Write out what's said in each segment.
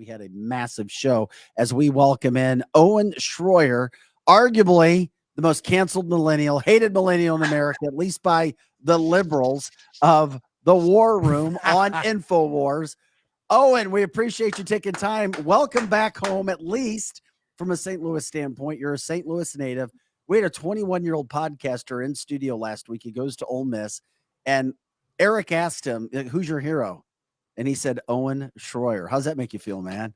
had a massive show as we welcome in Owen Shroyer, arguably the most canceled millennial, hated millennial in America, at least by the liberals of the War Room on InfoWars. Owen, we appreciate you taking time. Welcome back home, at least from a St. Louis standpoint. You're a St. Louis native. We had a 21-year-old podcaster in studio last week. He goes to Ole Miss, and Eric asked him, who's your hero? And he said, Owen Shroyer. How's that make you feel, man?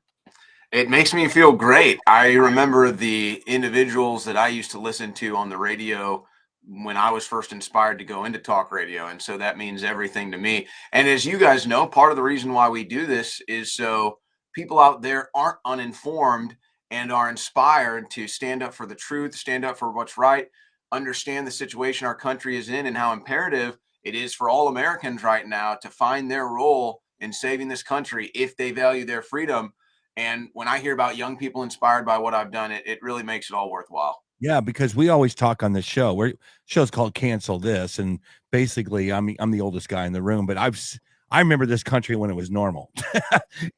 It makes me feel great. I remember the individuals that I used to listen to on the radio when I was first inspired to go into talk radio. And so that means everything to me. And as you guys know, part of the reason why we do this is so people out there aren't uninformed and are inspired to stand up for the truth, stand up for what's right, understand the situation our country is in and how imperative it is for all Americans right now to find their role in saving this country if they value their freedom. And when I hear about young people inspired by what I've done, it really makes it all worthwhile. Yeah, because we always talk on this show. Show's called Cancel This, and basically, I'm the oldest guy in the room, but I remember this country when it was normal,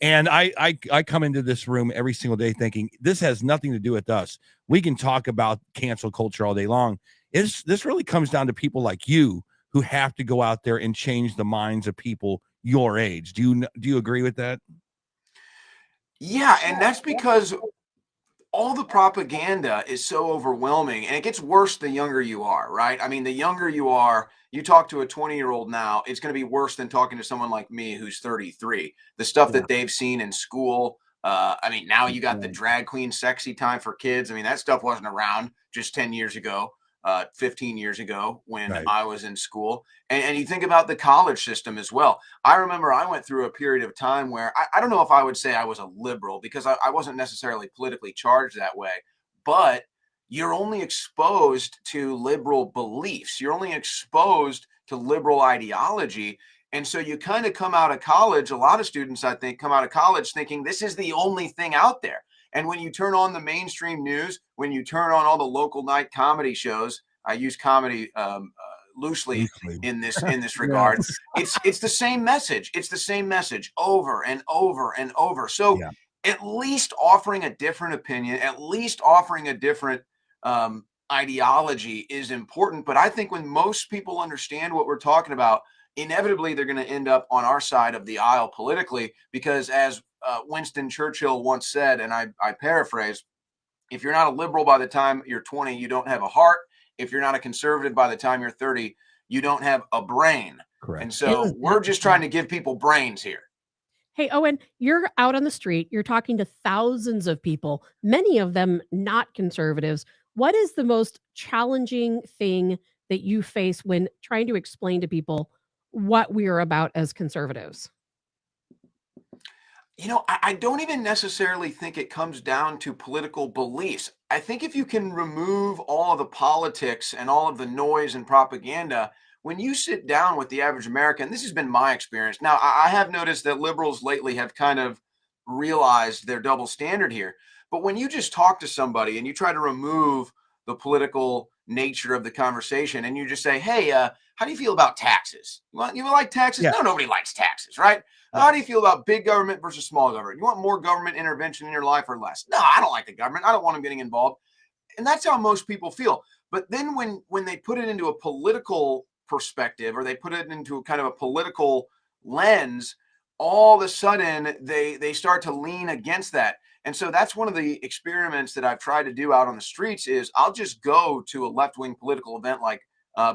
and I come into this room every single day thinking this has nothing to do with us. We can talk about cancel culture all day long. This really comes down to people like you who have to go out there and change the minds of people your age. Do you agree with that? Yeah, and that's because all the propaganda is so overwhelming, and it gets worse the younger you are, right? I mean, the younger you are, you talk to a 20-year-old now, it's going to be worse than talking to someone like me who's 33. The stuff that they've seen in school, I mean, now you got the drag queen sexy time for kids. I mean, that stuff wasn't around just 10 years ago. 15 years ago when I was in school. And you think about the college system as well. I remember I went through a period of time where I don't know if I would say I was a liberal because I wasn't necessarily politically charged that way, but you're only exposed to liberal beliefs. You're only exposed to liberal ideology. And so you kind of come out of college, a lot of students, I think, come out of college thinking this is the only thing out there. And when you turn on the mainstream news, when you turn on all the local night comedy shows, I use comedy loosely in this regard. It's the same message. It's the same message over and over and over. So at least offering a different opinion, at least offering a different ideology is important. But I think when most people understand what we're talking about, inevitably they're going to end up on our side of the aisle politically, because as Winston Churchill once said, and I paraphrase, if you're not a liberal by the time you're 20, you don't have a heart. If you're not a conservative by the time you're 30, you don't have a brain. Correct. And so we're just trying to give people brains here. Hey, Owen, you're out on the street. You're talking to thousands of people, many of them not conservatives. What is the most challenging thing that you face when trying to explain to people what we are about as conservatives? You know, I don't even necessarily think it comes down to political beliefs. I think if you can remove all of the politics and all of the noise and propaganda, when you sit down with the average American, this has been my experience. Now, I have noticed that liberals lately have kind of realized their double standard here. But when you just talk to somebody and you try to remove the political nature of the conversation and you just say, hey, how do you feel about taxes? You like taxes? Yeah. No, nobody likes taxes, right? How do you feel about big government versus small government? You want more government intervention in your life or less? No, I don't like the government. I don't want them getting involved. And that's how most people feel. But then when they put it into a political perspective, or they put it into kind of a political lens, all of a sudden they start to lean against that. And so that's one of the experiments that I've tried to do out on the streets is I'll just go to a left-wing political event like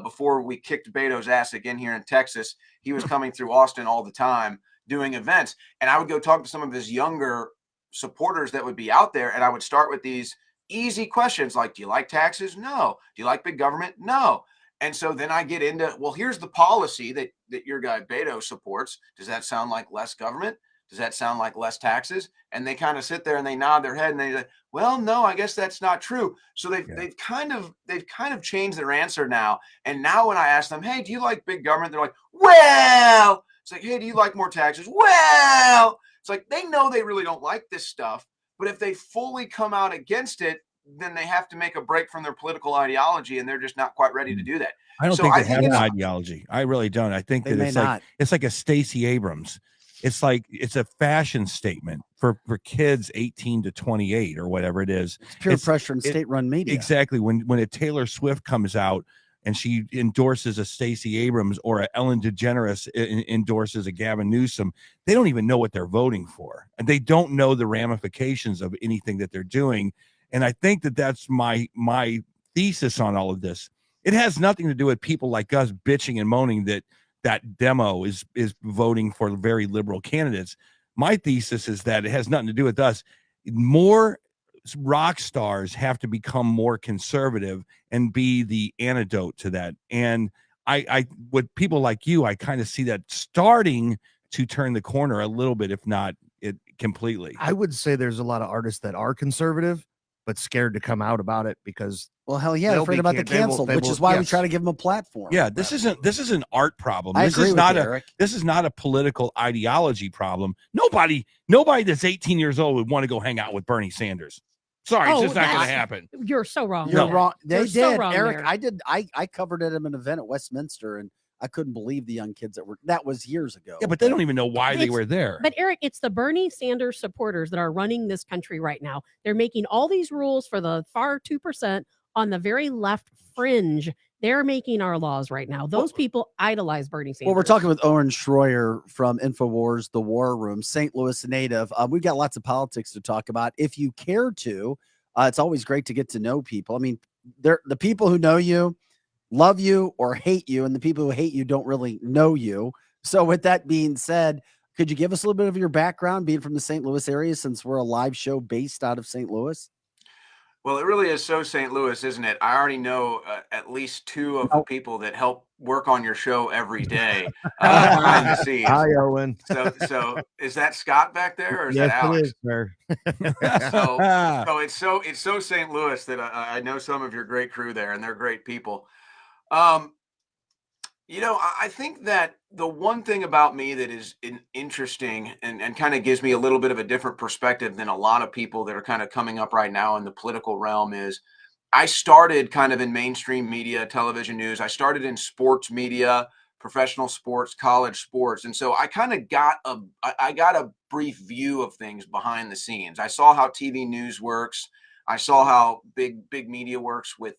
before we kicked Beto's ass again here in Texas. He was coming through Austin all the time doing events. And I would go talk to some of his younger supporters that would be out there. And I would start with these easy questions like, do you like taxes? No. Do you like big government? No. And so then I get into, well, here's the policy that your guy Beto supports. Does that sound like less government? Does that sound like less taxes? And they kind of sit there and they nod their head and they say, well, no, I guess that's not true. So they've kind of changed their answer now. And now when I ask them, hey, do you like big government? They're like, well, it's like, hey, do you like more taxes? Well, it's like they know they really don't like this stuff. But if they fully come out against it, then they have to make a break from their political ideology, and they're just not quite ready to do that. I don't think they have an ideology. I really don't. I think that it's like a Stacey Abrams. it's like it's a fashion statement for kids 18 to 28 or whatever it is. It's peer pressure and state-run media. Exactly. When a Taylor Swift comes out and she endorses a Stacey Abrams, or a Ellen DeGeneres endorses a Gavin Newsom, they don't even know what they're voting for, and they don't know the ramifications of anything that they're doing. And I think that that's my thesis on all of this. It has nothing to do with people like us bitching and moaning that demo is voting for very liberal candidates. My thesis is that it has nothing to do with us. More rock stars have to become more conservative and be the antidote to that. And I with people like you, I kind of see that starting to turn the corner a little bit, if not it completely. I would say there's a lot of artists that are conservative, but scared to come out about it because, well, hell yeah, they're afraid about the canceled, which is why we try to give them a platform. Yeah, this is an art problem. I This agree is with not you, a Eric. this is not a political ideology problem. Nobody that's 18 years old would want to go hang out with Bernie Sanders. Sorry, it's just not going to happen. You're so wrong. You're wrong. They You're did, so wrong Eric. there. I covered it at an event at Westminster, and I couldn't believe the young kids that was years ago. Yeah, but they don't even know why they were there. But Eric, it's the Bernie Sanders supporters that are running this country right now. They're making all these rules for the far 2% on the very left fringe. They're making our laws right now. Those people idolize Bernie Sanders. Well, we're talking with Owen Shroyer from InfoWars, The War Room, St. Louis native. We've got lots of politics to talk about. If you care to, it's always great to get to know people. I mean, the people who know you love you or hate you, and the people who hate you don't really know you. So with that being said, could you give us a little bit of your background being from the St. Louis area, since we're a live show based out of St. Louis? Well, it really is so St. Louis, isn't it? I already know at least two of the people that help work on your show every day behind the scenes. Hi, Owen. So is that Scott back there, or is Yes, that Alex? it is, sir. So it's so St. Louis that I know some of your great crew there, and they're great people. I think that the one thing about me that is interesting and kind of gives me a little bit of a different perspective than a lot of people that are kind of coming up right now in the political realm is I started kind of in mainstream media, television news. I started in sports media, professional sports, college sports. And so I kind of got a brief view of things behind the scenes. I saw how TV news works. I saw how big media works with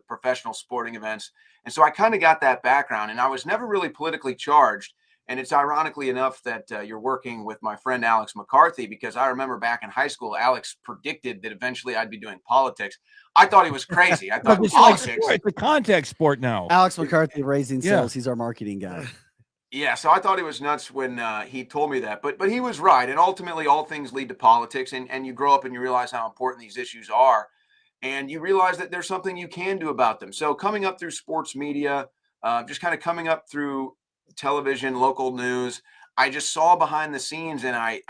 professional sporting events. And so I kind of got that background, and I was never really politically charged. And it's ironically enough that you're working with my friend Alex McCarthy, because I remember back in high school, Alex predicted that eventually I'd be doing politics. I thought he was crazy. I thought politics. It's a contact sport now. Alex McCarthy, Raising Sales. He's our marketing guy. Yeah, so I thought he was nuts when he told me that, but he was right. And ultimately, all things lead to politics, and you grow up and you realize how important these issues are, and you realize that there's something you can do about them. So coming up through sports media, just kind of coming up through television, local news, I just saw behind the scenes, and I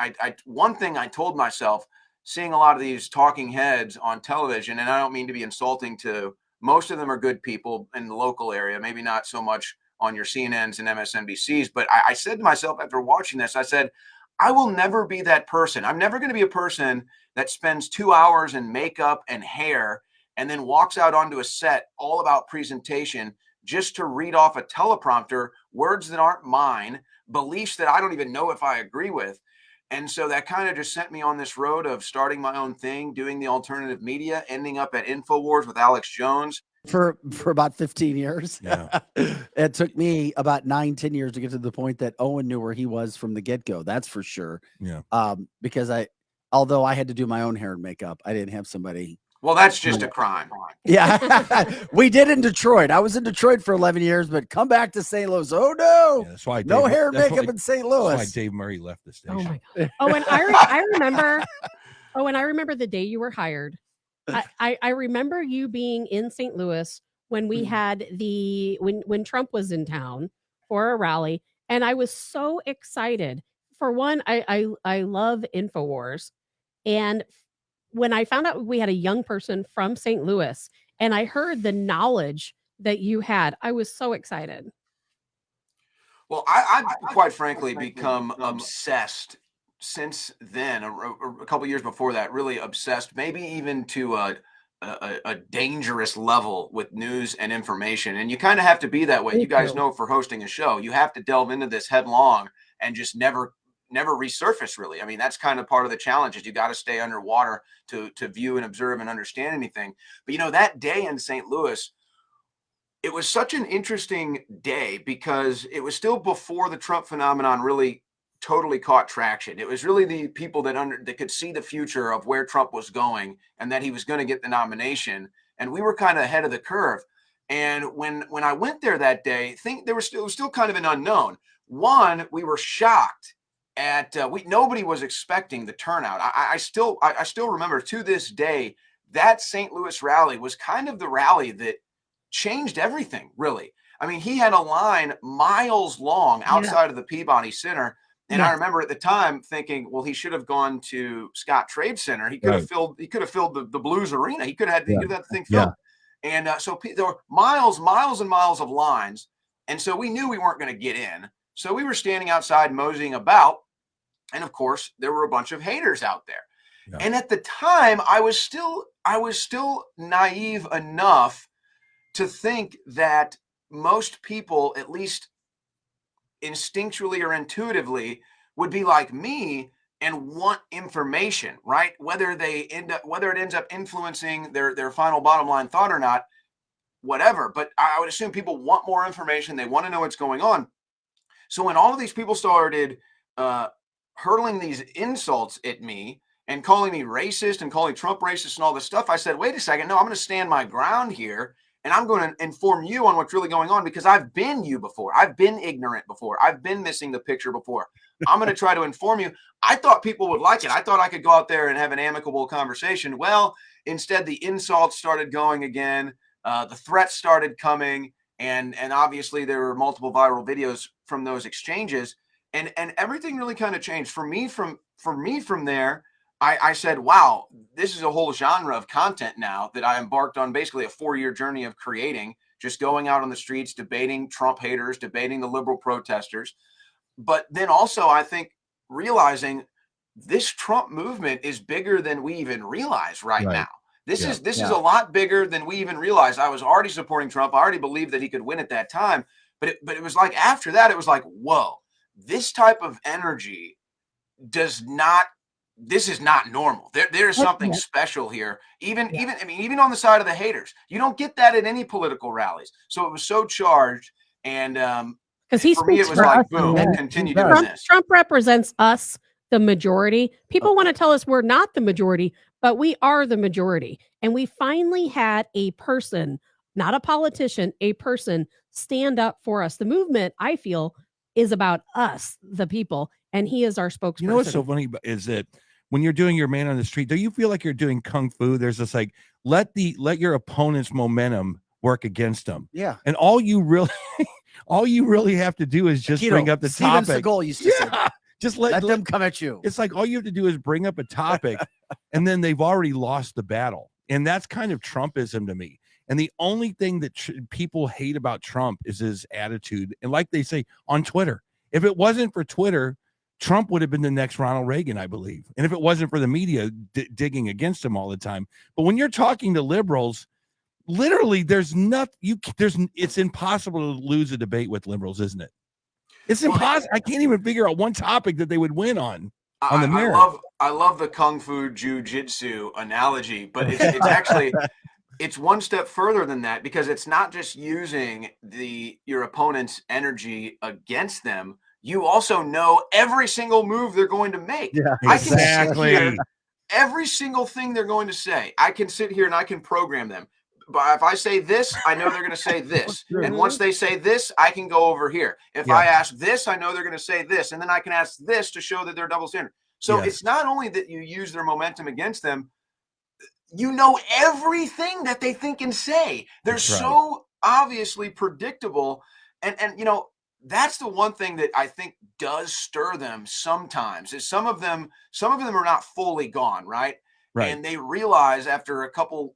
one thing I told myself, seeing a lot of these talking heads on television, and I don't mean to be insulting to most of them are good people in the local area, maybe not so much on your CNNs and MSNBCs. But I said to myself after watching this, I said, I will never be that person. I'm never going to be a person that spends 2 hours in makeup and hair and then walks out onto a set all about presentation just to read off a teleprompter words that aren't mine, beliefs that I don't even know if I agree with. And so that kind of just sent me on this road of starting my own thing, doing the alternative media, ending up at InfoWars with Alex Jones. For about 15 years. Yeah. It took me about 9-10 years to get to the point that Owen knew where he was from the get-go. That's for sure. Yeah. Because although I had to do my own hair and makeup, I didn't have somebody. Well, that's just a crime. Yeah. We did in Detroit. I was in Detroit for 11 years, but come back to St. Louis. Oh no. Yeah, that's why no hair and makeup in St. Louis. That's why Dave Murray left the station. Oh my God. Oh, and I remember. Oh, and I remember the day you were hired. I remember you being in St. Louis when we had when Trump was in town for a rally, and I was so excited. For one, I love InfoWars, and when I found out we had a young person from St. Louis, and I heard the knowledge that you had, I was so excited. Well, I've quite frankly become obsessed since then, a couple years before that, really obsessed, maybe even to a dangerous level with news and information. And you kind of have to be that way. You guys know, for hosting a show, you have to delve into this headlong and just never never resurface really. I mean, that's kind of part of the challenge is you got to stay underwater to view and observe and understand anything. But that day in St. Louis, it was such an interesting day because it was still before the Trump phenomenon really totally caught traction. It was really the people that could see the future of where Trump was going and that he was going to get the nomination. And we were kind of ahead of the curve. And when I went there that day, it was still kind of an unknown. One, we were shocked at nobody was expecting the turnout. I still remember to this day that St. Louis rally was kind of the rally that changed everything, really. I mean, he had a line miles long outside of the Peabody Center. And I remember at the time thinking, well, he should have gone to Scott Trade Center. He could have filled the Blues Arena. He could have had that thing filled. And so there were miles and miles of lines. And so we knew we weren't going to get in. So we were standing outside moseying about. And of course, there were a bunch of haters out there. Yeah. And at the time, I was still naive enough to think that most people, at least instinctually or intuitively, would be like me and want information, right? Whether it ends up influencing their final bottom line thought or not, whatever. But I would assume people want more information. They want to know what's going on. So when all of these people started hurling these insults at me and calling me racist and calling Trump racist and all this stuff, I said, wait a second, no, I'm going to stand my ground here. And I'm going to inform you on what's really going on because I've been you before. I've been ignorant before. I've been missing the picture before. I'm going to try to inform you. I thought people would like it. I thought I could go out there and have an amicable conversation. Well, instead, the insults started going again. The threats started coming. And obviously, there were multiple viral videos from those exchanges. And everything really kind of changed. For me from there, I said, wow, this is a whole genre of content now that I embarked on basically a 4-year journey of creating, just going out on the streets, debating Trump haters, debating the liberal protesters. But then also, I think, realizing this Trump movement is bigger than we even realize right now. This is a lot bigger than we even realized. I was already supporting Trump. I already believed that he could win at that time. But it was like after that, it was like, whoa, this type of energy this is not normal. There's something special here. Even on the side of the haters, you don't get that at any political rallies. So it was so charged, and because for me, it was like, boom, continue doing this. Trump represents us, the majority. People want to tell us we're not the majority, but we are the majority. And we finally had a person, not a politician, a person stand up for us. The movement, I feel, is about us, the people, and he is our spokesperson. You know what's so funny is that when you're doing your man on the street, do you feel like you're doing kung fu? There's this like, let your opponent's momentum work against them. Yeah. And all you really have to do is just bring up the Steven topic. Seagal used to say, just let them come at you. It's like all you have to do is bring up a topic and then they've already lost the battle. And that's kind of Trumpism to me. And the only thing that people hate about Trump is his attitude. And like they say on Twitter, if it wasn't for Twitter, Trump would have been the next Ronald Reagan, I believe. And if it wasn't for the media digging against him all the time. But when you're talking to liberals, literally it's impossible to lose a debate with liberals, isn't it? It's impossible. I can't even figure out one topic that they would win on the mirror. I love the Kung Fu Jiu Jitsu analogy, but it's actually it's one step further than that because it's not just using your opponent's energy against them. You also know every single move they're going to make. Yeah, exactly. I can sit here, every single thing they're going to say. I can sit here and I can program them. But if I say this, I know they're going to say this. And once they say this, I can go over here. If I ask this, I know they're going to say this. And then I can ask this to show that they're double standard. So it's not only that you use their momentum against them, you know everything that they think and say. They're so obviously predictable. And that's the one thing that I think does stir them sometimes is some of them are not fully gone, right? And they realize after a couple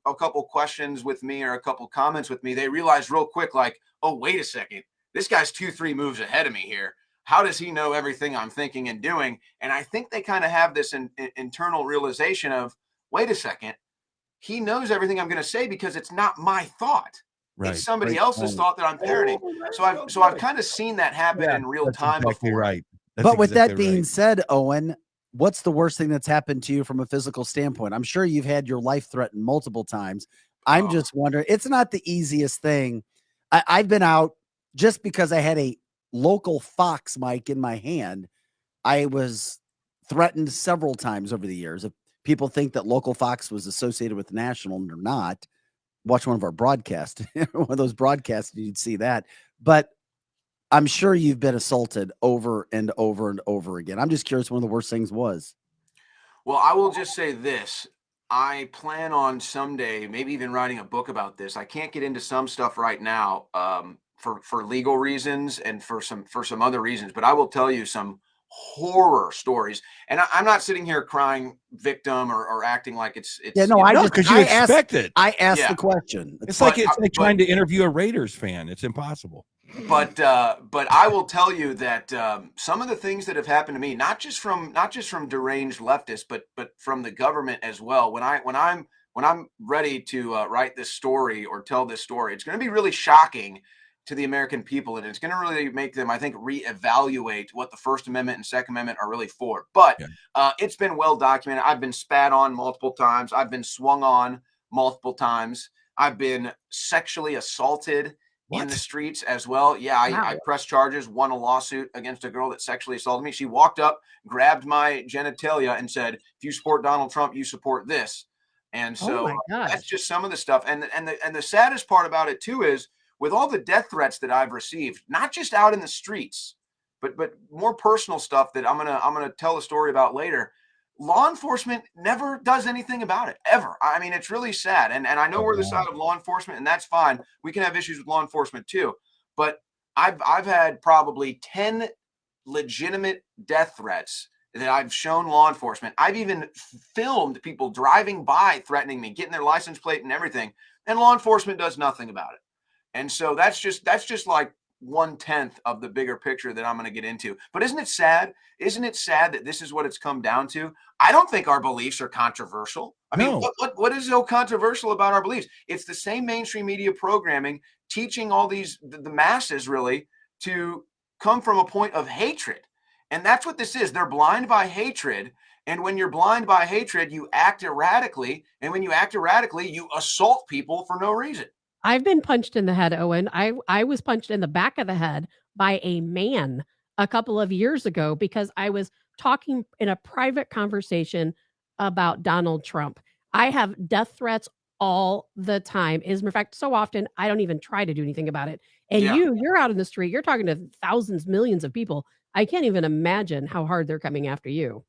questions with me or a couple comments with me, they realize real quick, like, oh, wait a second, this guy's 2-3 moves ahead of me here. How does he know everything I'm thinking and doing? And I think they kind of have this internal realization of, wait a second, he knows everything I'm going to say because it's not my thought. Right. It's somebody else's thought that I'm parroting. So I've kind of seen that happen in real time before. Right. But with that exactly being right. said, Owen, what's the worst thing that's happened to you from a physical standpoint? I'm sure you've had your life threatened multiple times. I'm Oh. just wondering, it's not the easiest thing. I've been out just because I had a local Fox mic in my hand. I was threatened several times over the years. If people think that local Fox was associated with national, and they're not, watch one of our broadcasts, one of those broadcasts, you'd see that. But I'm sure you've been assaulted over and over and over again. I'm just curious, one of the worst things was. Well, I will just say this. I plan on someday, maybe even writing a book about this. I can't get into some stuff right now, for legal reasons and for some other reasons. But I will tell you some horror stories. And I'm not sitting here crying victim or acting like it's Yeah, no, you know, No, because you expect it. I asked Yeah. the question. It's like but- trying to interview a Raiders fan. It's impossible. but I will tell you that some of the things that have happened to me, not just from deranged leftists, but from the government as well. When I'm ready to write this story or tell this story, it's going to be really shocking to the American people, and it's going to really make them, I think, reevaluate what the First Amendment and Second Amendment are really for. But it's been well documented. I've been spat on multiple times. I've been swung on multiple times. I've been sexually assaulted in the streets as well. Yeah, I pressed charges, won a lawsuit against a girl that sexually assaulted me. She walked up, grabbed my genitalia, and said, "If you support Donald Trump, you support this." And so that's just some of the stuff. And the saddest part about it too is, with all the death threats that I've received, not just out in the streets, but more personal stuff that I'm gonna tell a story about later. Law enforcement never does anything about it, ever. I mean, it's really sad. And I know we're the side of law enforcement, and that's fine. We can have issues with law enforcement too. But I've had probably 10 legitimate death threats that I've shown law enforcement. I've even filmed people driving by threatening me, getting their license plate and everything, and law enforcement does nothing about it. And so that's just like 1/10 of the bigger picture that I'm going to get into. But isn't it sad? Isn't it sad that this is what it's come down to? I don't think our beliefs are controversial. I mean, what is so controversial about our beliefs? It's the same mainstream media programming teaching all these the masses really to come from a point of hatred. And that's what this is. They're blind by hatred. And when you're blind by hatred, you act erratically. And when you act erratically, you assault people for no reason. I've been punched in the head, Owen. I was punched in the back of the head by a man a couple of years ago because I was talking in a private conversation about Donald Trump. I have death threats all the time. As a matter of fact, so often I don't even try to do anything about it. And you're out in the street, you're talking to thousands, millions of people. I can't even imagine how hard they're coming after you.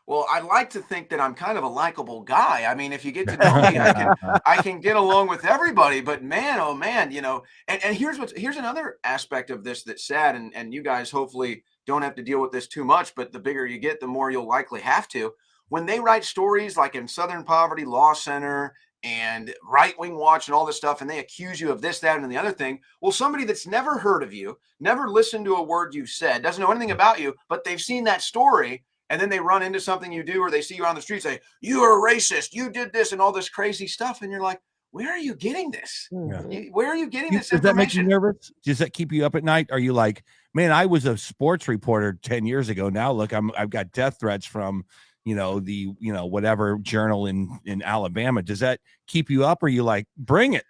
Well, I like to think that I'm kind of a likable guy. I mean, if you get to know me, I can get along with everybody. But man, oh man, and here's another aspect of this that's sad, and you guys hopefully don't have to deal with this too much. But the bigger you get, the more you'll likely have to. When they write stories like in Southern Poverty Law Center and Right Wing Watch and all this stuff, and they accuse you of this, that, and the other thing. Well, somebody that's never heard of you, never listened to a word you've said, doesn't know anything about you, but they've seen that story. And then they run into something you do, or they see you on the street, say, "You are a racist, you did this," and all this crazy stuff. And you're like, where are you getting this? Where are you getting this Does that make you information? nervous? Does that keep you up at night? Are you like, man, I was a sports reporter 10 years ago. Now look, I've got death threats from, the whatever journal in Alabama. Does that keep you up, or are you like, bring it?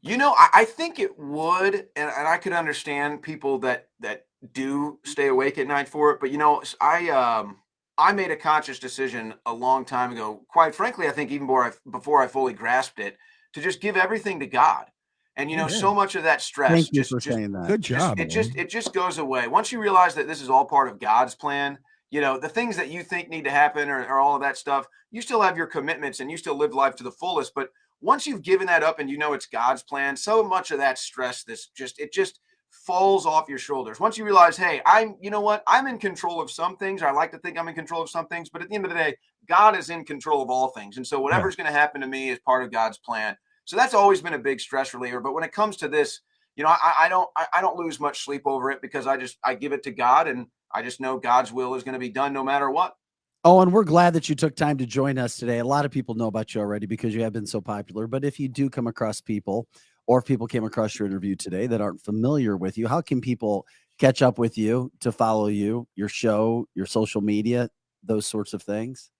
I think it would, and I could understand people that do stay awake at night for it. But I made a conscious decision a long time ago. Quite frankly, I think even before I fully grasped it, to just give everything to God. And so much of that stress. Thank you for saying that. Good job. It just goes away once you realize that this is all part of God's plan. The things that you think need to happen or all of that stuff, you still have your commitments and you still live life to the fullest. But once you've given that up and it's God's plan, so much of that stress, it just falls off your shoulders. Once you realize, hey, I'm in control of some things. I like to think I'm in control of some things, but at the end of the day, God is in control of all things. And so whatever's going to happen to me is part of God's plan. So that's always been a big stress reliever. But when it comes to this, I don't lose much sleep over it because I give it to God, and I just know God's will is going to be done no matter what. Oh, and we're glad that you took time to join us today. A lot of people know about you already because you have been so popular. But if you do come across people, or if people came across your interview today that aren't familiar with you, how can people catch up with you, to follow you, your show, your social media, those sorts of things?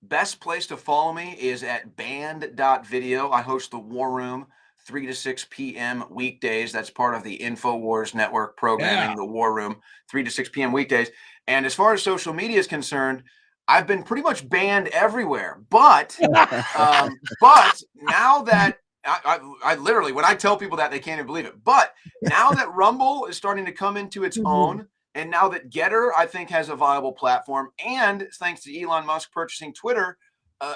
Best place to follow me is at band.video. I host the War Room 3 to 6 p.m. weekdays. That's part of the InfoWars network programming, the War Room, 3 to 6 p.m. weekdays. And as far as social media is concerned, I've been pretty much banned everywhere. But now that I literally, when I tell people that, they can't even believe it. But now that Rumble is starting to come into its own, and now that Getter, I think, has a viable platform, and thanks to Elon Musk purchasing Twitter,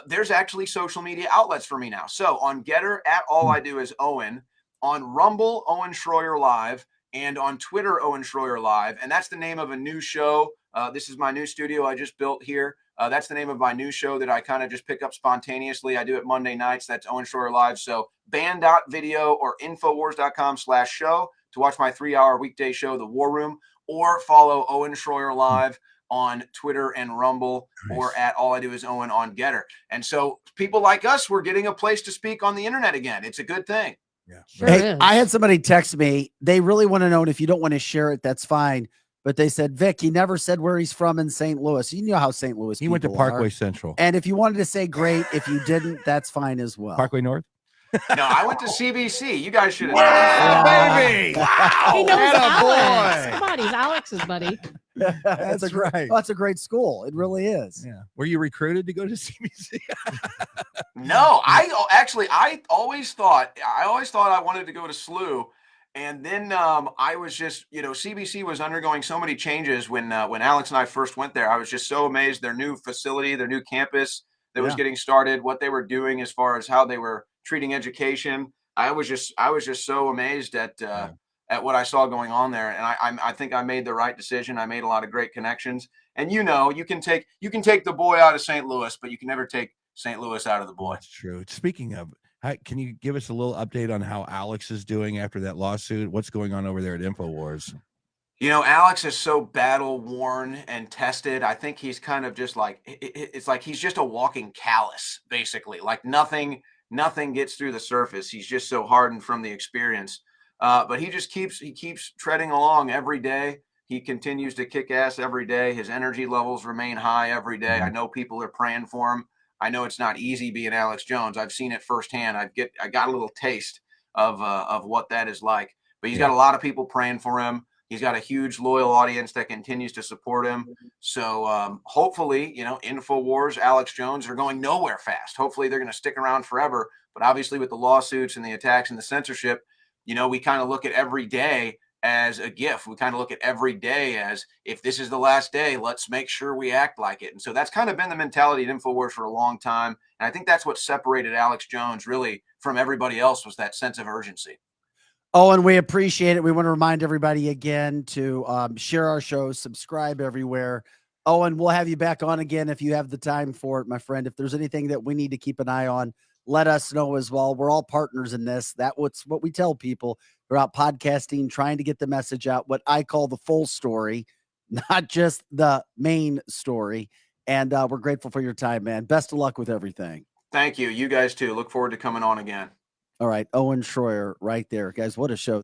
there's actually social media outlets for me now. So on Getter, at All I Do Is Owen, on Rumble, Owen Shroyer Live, and on Twitter, Owen Shroyer Live. And that's the name of a new show. This is my new studio I just built here. That's the name of my new show that I kind of just pick up spontaneously. I do it Monday nights. That's Owen Shroyer Live. So band.video or infowars.com/show to watch my 3-hour weekday show, The War Room, or follow Owen Shroyer Live on Twitter and Rumble, or at All I Do Is Owen on Getter. And so people like us, we're getting a place to speak on the internet again. It's a good thing. Yeah. Sure Hey, is. I had somebody text me. They really want to know, and if you don't want to share it, that's fine. But they said, Vic, he never said where he's from in St. Louis. You know how St. Louis He went to people Parkway are. Central. And if you wanted to say great, if you didn't, that's fine as well. Parkway North? No, I went to CBC. You guys should have Yeah, known that. baby. He knows Alex. Attaboy. Come on, he's Alex's buddy. That's right. That's a great school. It really is. Yeah. Were you recruited to go to CBC? No, I always thought I wanted to go to SLU. And then I was just, CBC was undergoing so many changes when Alex and I first went there. I was just so amazed, their new facility, their new campus that was getting started, what they were doing as far as how they were treating education. I was just so amazed at what I saw going on there. And I think I made the right decision. I made a lot of great connections. And you can take the boy out of St. Louis, but you can never take St. Louis out of the boy. That's true. Speaking of, can you give us a little update on how Alex is doing after that lawsuit? What's going on over there at InfoWars? Alex is so battle worn and tested. I think he's kind of just like, it's like he's just a walking callus, basically. Like nothing gets through the surface. He's just so hardened from the experience. But he keeps treading along every day. He continues to kick ass every day. His energy levels remain high every day. I know people are praying for him. I know it's not easy being Alex Jones. I've seen it firsthand. I got a little taste of what that is like. But he's got a lot of people praying for him. He's got a huge loyal audience that continues to support him. So hopefully, InfoWars, Alex Jones are going nowhere fast. Hopefully they're going to stick around forever. But obviously with the lawsuits and the attacks and the censorship, we kind of look at every day as a gift. We kind of look at every day as, if this is the last day, let's make sure we act like it. And so that's kind of been the mentality at InfoWars for a long time. And I think that's what separated Alex Jones really from everybody else, was that sense of urgency. Oh, and we appreciate it. We want to remind everybody again to share our show, subscribe everywhere. Oh, and we'll have you back on again if you have the time for it, my friend. If there's anything that we need to keep an eye on, let us know as well. We're all partners in this. That's what we tell people throughout podcasting, trying to get the message out, what I call the full story, not just the main story. And we're grateful for your time, man. Best of luck with everything. Thank you. You guys too. Look forward to coming on again. All right. Owen Shroyer right there. Guys, what a show.